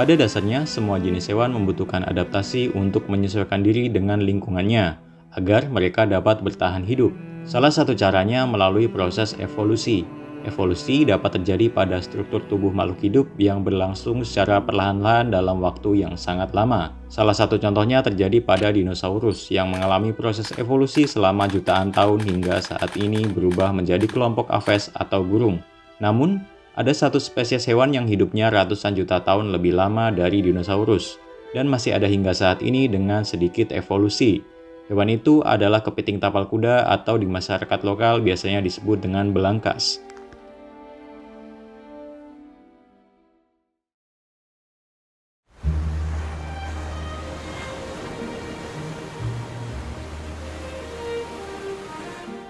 Pada dasarnya, semua jenis hewan membutuhkan adaptasi untuk menyesuaikan diri dengan lingkungannya, agar mereka dapat bertahan hidup. Salah satu caranya melalui proses evolusi. Evolusi dapat terjadi pada struktur tubuh makhluk hidup yang berlangsung secara perlahan-lahan dalam waktu yang sangat lama. Salah satu contohnya terjadi pada dinosaurus yang mengalami proses evolusi selama jutaan tahun hingga saat ini berubah menjadi kelompok aves atau burung. Namun, ada satu spesies hewan yang hidupnya ratusan juta tahun lebih lama dari dinosaurus, dan masih ada hingga saat ini dengan sedikit evolusi. Hewan itu adalah kepiting tapal kuda atau di masyarakat lokal biasanya disebut dengan belangkas.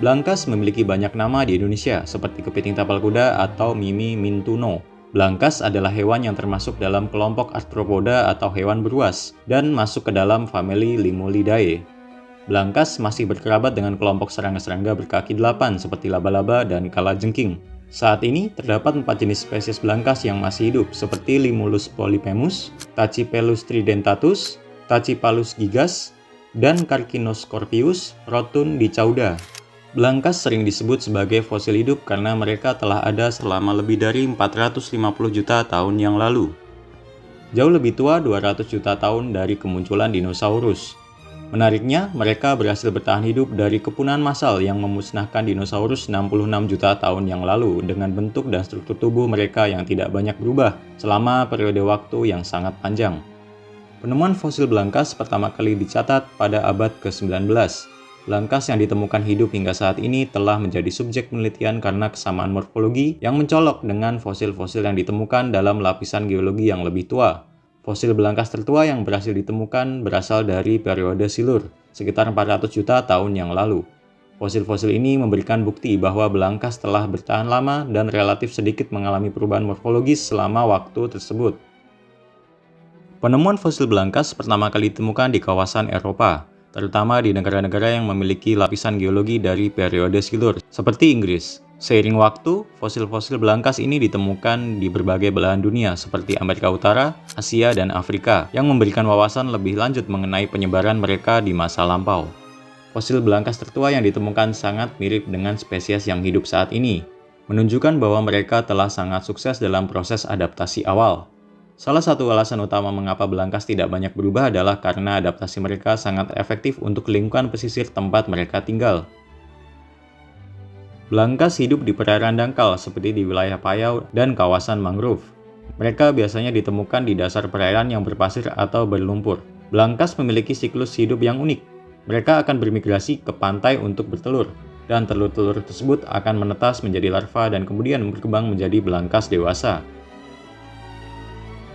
Belangkas memiliki banyak nama di Indonesia, seperti kepiting tapal kuda atau Mimi mintuno. Belangkas adalah hewan yang termasuk dalam kelompok arthropoda atau hewan beruas, dan masuk ke dalam famili Limullidae. Belangkas masih berkerabat dengan kelompok serangga-serangga berkaki 8 seperti laba-laba dan kalajengking. Saat ini, terdapat 4 jenis spesies belangkas yang masih hidup, seperti Limulus polyphemus, Tachypelus tridentatus, Tachypalus gigas, dan Carcinoscorpius rotundicauda. Belangkas sering disebut sebagai fosil hidup karena mereka telah ada selama lebih dari 450 juta tahun yang lalu. Jauh lebih tua 200 juta tahun dari kemunculan dinosaurus. Menariknya, mereka berhasil bertahan hidup dari kepunahan massal yang memusnahkan dinosaurus 66 juta tahun yang lalu dengan bentuk dan struktur tubuh mereka yang tidak banyak berubah selama periode waktu yang sangat panjang. Penemuan fosil belangkas pertama kali dicatat pada abad ke-19. Belangkas yang ditemukan hidup hingga saat ini telah menjadi subjek penelitian karena kesamaan morfologi yang mencolok dengan fosil-fosil yang ditemukan dalam lapisan geologi yang lebih tua. Fosil belangkas tertua yang berhasil ditemukan berasal dari periode Silur, sekitar 400 juta tahun yang lalu. Fosil-fosil ini memberikan bukti bahwa belangkas telah bertahan lama dan relatif sedikit mengalami perubahan morfologis selama waktu tersebut. Penemuan fosil belangkas pertama kali ditemukan di kawasan Eropa, terutama di negara-negara yang memiliki lapisan geologi dari periode Silur, seperti Inggris. Seiring waktu, fosil-fosil belangkas ini ditemukan di berbagai belahan dunia seperti Amerika Utara, Asia, dan Afrika, yang memberikan wawasan lebih lanjut mengenai penyebaran mereka di masa lampau. Fosil belangkas tertua yang ditemukan sangat mirip dengan spesies yang hidup saat ini, menunjukkan bahwa mereka telah sangat sukses dalam proses adaptasi awal. Salah satu alasan utama mengapa belangkas tidak banyak berubah adalah karena adaptasi mereka sangat efektif untuk lingkungan pesisir tempat mereka tinggal. Belangkas hidup di perairan dangkal seperti di wilayah Payau dan kawasan mangrove. Mereka biasanya ditemukan di dasar perairan yang berpasir atau berlumpur. Belangkas memiliki siklus hidup yang unik. Mereka akan bermigrasi ke pantai untuk bertelur, dan telur-telur tersebut akan menetas menjadi larva dan kemudian berkembang menjadi belangkas dewasa.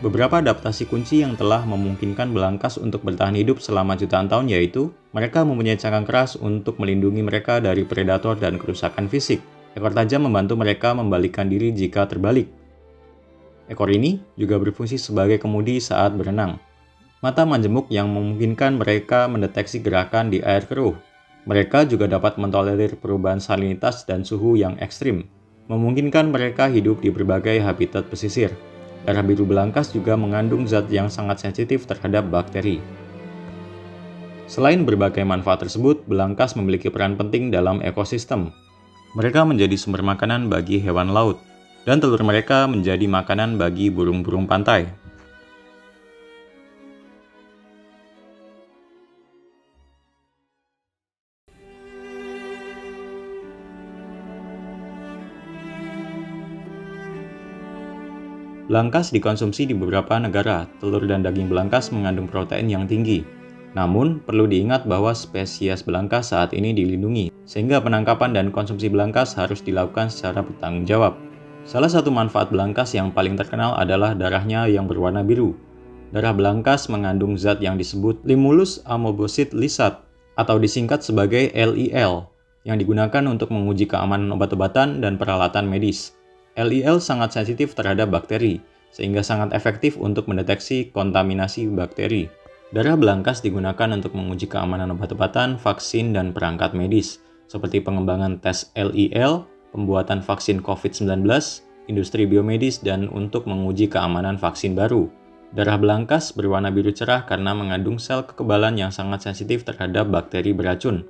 Beberapa adaptasi kunci yang telah memungkinkan belangkas untuk bertahan hidup selama jutaan tahun yaitu, mereka mempunyai cangkang keras untuk melindungi mereka dari predator dan kerusakan fisik. Ekor tajam membantu mereka membalikkan diri jika terbalik. Ekor ini juga berfungsi sebagai kemudi saat berenang. Mata majemuk yang memungkinkan mereka mendeteksi gerakan di air keruh. Mereka juga dapat mentolerir perubahan salinitas dan suhu yang ekstrim, memungkinkan mereka hidup di berbagai habitat pesisir. Darah biru belangkas juga mengandung zat yang sangat sensitif terhadap bakteri. Selain berbagai manfaat tersebut, belangkas memiliki peran penting dalam ekosistem. Mereka menjadi sumber makanan bagi hewan laut, dan telur mereka menjadi makanan bagi burung-burung pantai. Belangkas dikonsumsi di beberapa negara. Telur dan daging belangkas mengandung protein yang tinggi. Namun, perlu diingat bahwa spesies belangkas saat ini dilindungi, sehingga penangkapan dan konsumsi belangkas harus dilakukan secara bertanggung jawab. Salah satu manfaat belangkas yang paling terkenal adalah darahnya yang berwarna biru. Darah belangkas mengandung zat yang disebut Limulus amoebosid lysate, atau disingkat sebagai LIL, yang digunakan untuk menguji keamanan obat-obatan dan peralatan medis. LIL sangat sensitif terhadap bakteri, sehingga sangat efektif untuk mendeteksi kontaminasi bakteri. Darah belangkas digunakan untuk menguji keamanan obat-obatan, vaksin, dan perangkat medis, seperti pengembangan tes LIL, pembuatan vaksin COVID-19, industri biomedis, dan untuk menguji keamanan vaksin baru. Darah belangkas berwarna biru cerah karena mengandung sel kekebalan yang sangat sensitif terhadap bakteri beracun.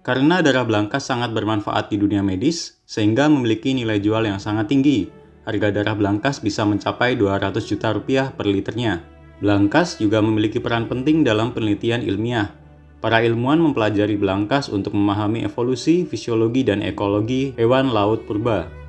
Karena darah belangkas sangat bermanfaat di dunia medis, sehingga memiliki nilai jual yang sangat tinggi. Harga darah belangkas bisa mencapai 200 juta rupiah per liternya. Belangkas juga memiliki peran penting dalam penelitian ilmiah. Para ilmuwan mempelajari belangkas untuk memahami evolusi, fisiologi, dan ekologi hewan laut purba.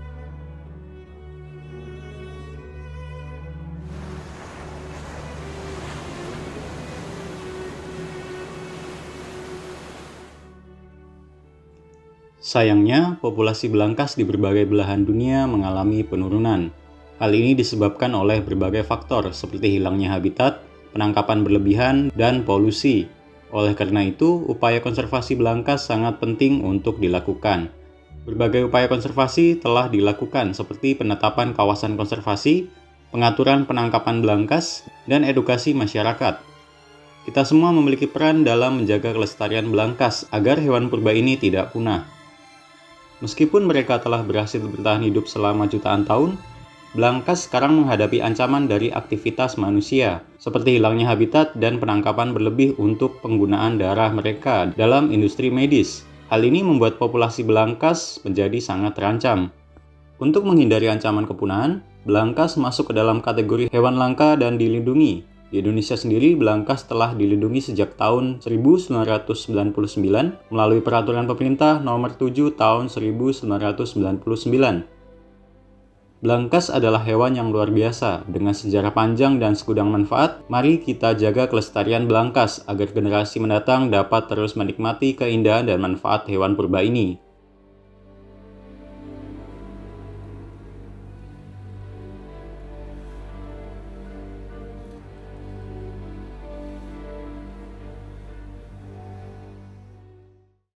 Sayangnya, populasi belangkas di berbagai belahan dunia mengalami penurunan. Hal ini disebabkan oleh berbagai faktor seperti hilangnya habitat, penangkapan berlebihan, dan polusi. Oleh karena itu, upaya konservasi belangkas sangat penting untuk dilakukan. Berbagai upaya konservasi telah dilakukan seperti penetapan kawasan konservasi, pengaturan penangkapan belangkas, dan edukasi masyarakat. Kita semua memiliki peran dalam menjaga kelestarian belangkas agar hewan purba ini tidak punah. Meskipun mereka telah berhasil bertahan hidup selama jutaan tahun, belangkas sekarang menghadapi ancaman dari aktivitas manusia, seperti hilangnya habitat dan penangkapan berlebih untuk penggunaan darah mereka dalam industri medis. Hal ini membuat populasi belangkas menjadi sangat terancam. Untuk menghindari ancaman kepunahan, belangkas masuk ke dalam kategori hewan langka dan dilindungi. Di Indonesia sendiri, belangkas telah dilindungi sejak tahun 1999 melalui Peraturan Pemerintah Nomor 7 Tahun 1999. Belangkas adalah hewan yang luar biasa, dengan sejarah panjang dan segudang manfaat. Mari kita jaga kelestarian belangkas agar generasi mendatang dapat terus menikmati keindahan dan manfaat hewan purba ini.